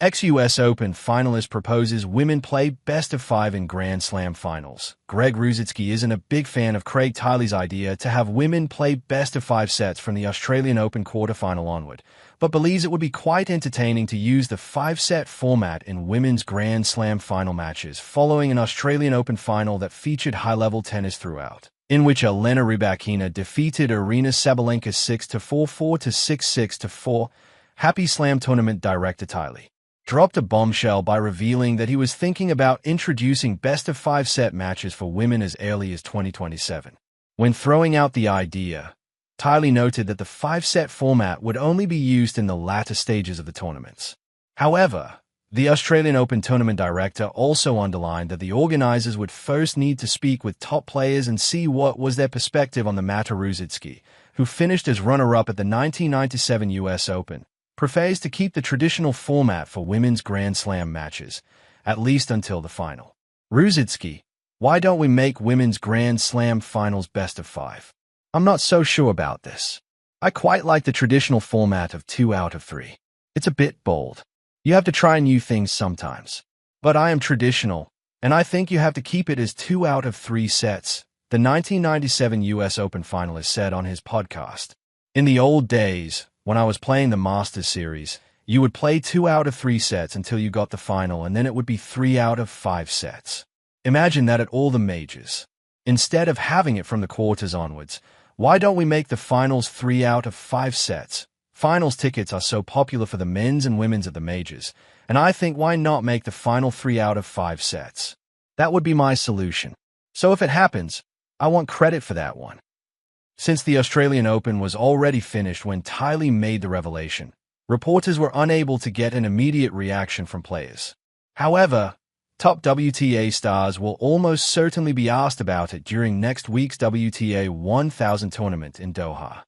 Ex-US Open finalist proposes women play best-of-5 in Grand Slam finals. Greg Rusedski isn't a big fan of Craig Tiley's idea to have women play best-of-5 sets from the Australian Open quarterfinal onward, but believes it would be quite entertaining to use the 5-set format in women's Grand Slam final matches following an Australian Open final that featured high-level tennis throughout, in which Elena Rybakina defeated Aryna Sabalenka 6-4, 4-6, 6-4. Happy Slam tournament director Tiley dropped a bombshell by revealing that he was thinking about introducing best-of-5 set matches for women as early as 2027. When throwing out the idea, Tiley noted that the 5-set format would only be used in the latter stages of the tournaments. However, the Australian Open tournament director also underlined that the organizers would first need to speak with top players and see what was their perspective on the matter. Rusedski, who finished as runner-up at the 1997 US Open, prefers to keep the traditional format for women's Grand Slam matches, at least until the final. Rusedski, why don't we make women's Grand Slam finals best-of-5? I'm not so sure about this. I quite like the traditional format of 2 out of 3. It's a bit bold. You have to try new things sometimes. But I am traditional, and I think you have to keep it as 2 out of 3 sets, the 1997 US Open finalist said on his podcast. In the old days, when I was playing the Masters series, you would play 2 out of 3 sets until you got the final, and then it would be 3 out of 5 sets. Imagine that at all the majors. Instead of having it from the quarters onwards, why don't we make the finals 3 out of 5 sets? Finals tickets are so popular for the men's and women's at the majors, and I think why not make the final 3 out of 5 sets? That would be my solution. So if it happens, I want credit for that one. Since the Australian Open was already finished when Tiley made the revelation, reporters were unable to get an immediate reaction from players. However, top WTA stars will almost certainly be asked about it during next week's WTA 1000 tournament in Doha.